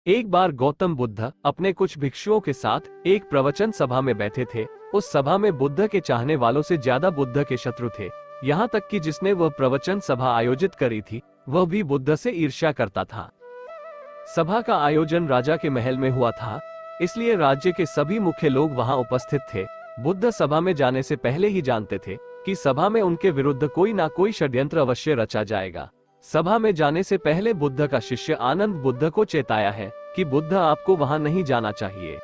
एक बार गौतम बुद्ध अपने कुछ भिक्षुओं के साथ एक प्रवचन सभा में बैठे थे। उस सभा में बुद्ध के चाहने वालों से ज्यादा बुद्ध के शत्रु थे। यहाँ तक कि जिसने वह प्रवचन सभा आयोजित करी थी वह भी बुद्ध से ईर्ष्या करता था। सभा का आयोजन राजा के महल में हुआ था, इसलिए राज्य के सभी मुख्य लोग वहां उपस्थित थे। बुद्ध सभा में जाने से पहले ही जानते थे कि सभा में उनके विरुद्ध कोई ना कोई षड्यंत्र अवश्य रचा जाएगा। सभा में जाने से पहले बुद्ध का शिष्य आनंद बुद्ध को चेताया है कि बुद्ध आपको वहां नहीं जाना चाहिए,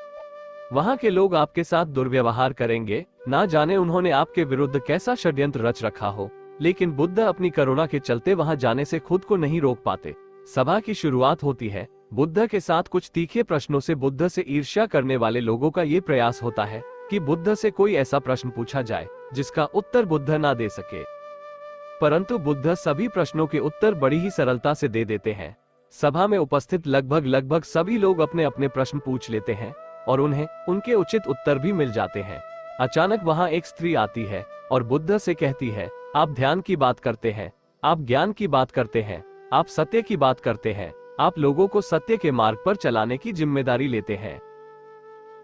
वहां के लोग आपके साथ दुर्व्यवहार करेंगे। ना जाने उन्होंने आपके विरुद्ध कैसा षड्यंत्र रच रखा हो, लेकिन बुद्ध अपनी करुणा के चलते वहां जाने से खुद को नहीं रोक पाते। सभा की शुरुआत होती है। बुद्ध के साथ कुछ तीखे प्रश्नों से बुद्ध से ईर्ष्या करने वाले लोगों का ये प्रयास होता है कि बुद्ध से कोई ऐसा प्रश्न पूछा जाए जिसका उत्तर बुद्ध ना दे सके, परंतु बुद्ध सभी प्रश्नों के उत्तर बड़ी ही सरलता से दे देते हैं। सभा में उपस्थित लगभग सभी लोग अपने अपने प्रश्न पूछ लेते हैं और उन्हें उनके उचित उत्तर भी मिल जाते हैं। अचानक वहां एक स्त्री आती है और बुद्ध से कहती है, आप ध्यान की बात करते हैं, आप ज्ञान की बात करते हैं, आप सत्य की बात करते हैं, आप लोगों को सत्य के मार्ग पर चलाने की जिम्मेदारी लेते हैं,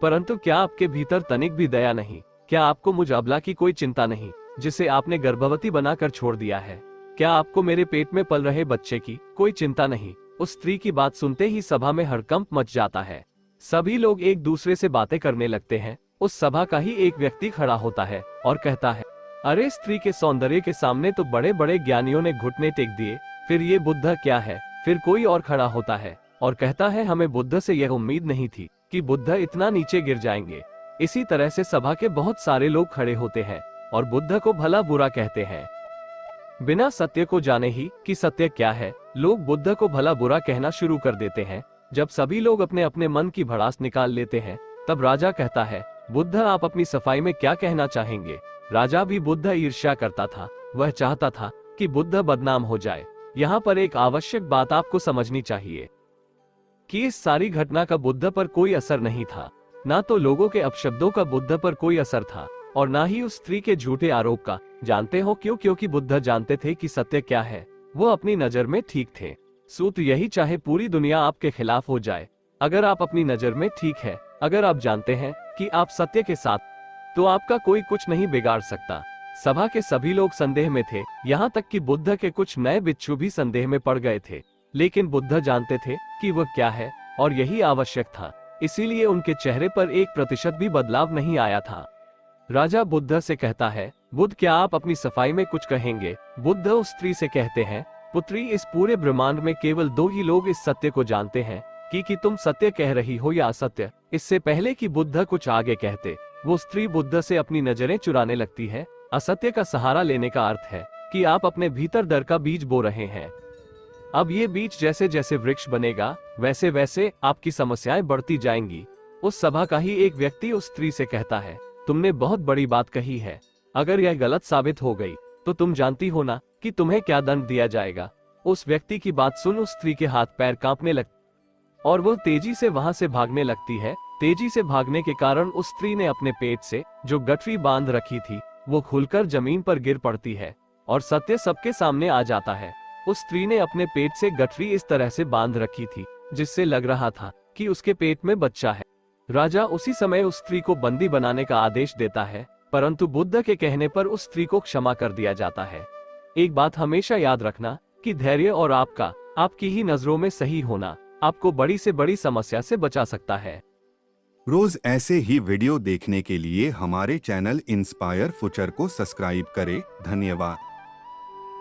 परंतु क्या आपके भीतर तनिक भी दया नहीं? क्या आपको मुझ अबला की कोई चिंता नहीं जिसे आपने गर्भवती बनाकर छोड़ दिया है? क्या आपको मेरे पेट में पल रहे बच्चे की कोई चिंता नहीं? उस स्त्री की बात सुनते ही सभा में हड़कंप मच जाता है। सभी लोग एक दूसरे से बातें करने लगते हैं। उस सभा का ही एक व्यक्ति खड़ा होता है और कहता है, अरे स्त्री के सौंदर्य के सामने तो बड़े बड़े ज्ञानियों ने घुटने टेक दिए, फिर ये बुद्ध क्या है? फिर कोई और खड़ा होता है और कहता है, हमें बुद्ध से यह उम्मीद नहीं थी कि बुद्ध इतना नीचे गिर जाएंगे। इसी तरह से सभा के बहुत सारे लोग खड़े होते हैं और बुद्ध को भला बुरा कहते हैं। बिना सत्य को जाने ही कि सत्य क्या है, लोग बुद्ध को भला बुरा कहना शुरू कर देते हैं। जब सभी लोग अपने अपने मन की भड़ास निकाल लेते हैं, तब राजा कहता है, बुद्ध आप अपनी सफाई में क्या कहना चाहेंगे? राजा भी बुद्ध ईर्ष्या करता था। वह चाहता था कि बुद्ध बदनाम हो जाए। यहाँ पर एक आवश्यक बात आपको समझनी चाहिए कि इस सारी घटना का बुद्ध पर कोई असर नहीं था। ना तो लोगों के अपशब्दों का बुद्ध पर कोई असर था और ना ही उस स्त्री के झूठे आरोप का। जानते हो क्यों? क्योंकि बुद्ध जानते थे कि सत्य क्या है। वो अपनी नजर में ठीक थे। सूत्र यही चाहे पूरी दुनिया आपके खिलाफ हो जाए, अगर आप अपनी नजर में ठीक है, अगर आप जानते हैं कि आप सत्य के साथ, तो आपका कोई कुछ नहीं बिगाड़ सकता। सभा के सभी लोग संदेह में थे, यहाँ तक कि बुद्ध के कुछ नए भिक्षु भी संदेह में पड़ गए थे। लेकिन बुद्ध जानते थे कि वह क्या है और यही आवश्यक था, इसीलिए उनके चेहरे पर 1% भी बदलाव नहीं आया था। राजा बुद्ध से कहता है, बुद्ध क्या आप अपनी सफाई में कुछ कहेंगे? बुद्ध उस स्त्री से कहते हैं, पुत्री इस पूरे ब्रह्मांड में केवल 2 ही लोग इस सत्य को जानते हैं कि तुम सत्य कह रही हो या असत्य। इससे पहले कि बुद्ध कुछ आगे कहते, वो स्त्री बुद्ध से अपनी नजरें चुराने लगती है। असत्य का सहारा लेने का अर्थ है कि आप अपने भीतर डर का बीज बो रहे हैं। अब ये बीज जैसे जैसे वृक्ष बनेगा, वैसे वैसे आपकी समस्याएं बढ़ती जाएंगी। उस सभा का ही एक व्यक्ति उस स्त्री से कहता है, तुमने बहुत बड़ी बात कही है, अगर यह गलत साबित हो गई तो तुम जानती हो ना कि तुम्हें क्या दंड दिया जाएगा। उस व्यक्ति की बात सुन उस स्त्री के हाथ पैर कांपने लगते और वो तेजी से वहां से भागने लगती है। तेजी से भागने के कारण उस स्त्री ने अपने पेट से जो गठरी बांध रखी थी वो खुलकर जमीन पर गिर पड़ती है और सत्य सबके सामने आ जाता है। उस स्त्री ने अपने पेट से गठरी इस तरह से बांध रखी थी जिससे लग रहा था कि उसके पेट में बच्चा है। राजा उसी समय उस स्त्री को बंदी बनाने का आदेश देता है, परंतु बुद्ध के कहने पर उस स्त्री को क्षमा कर दिया जाता है। एक बात हमेशा याद रखना कि धैर्य और आपकी ही नजरों में सही होना आपको बड़ी से बड़ी समस्या से बचा सकता है। रोज ऐसे ही वीडियो देखने के लिए हमारे चैनल इंस्पायर फ्यूचर को सब्सक्राइब करें। धन्यवाद।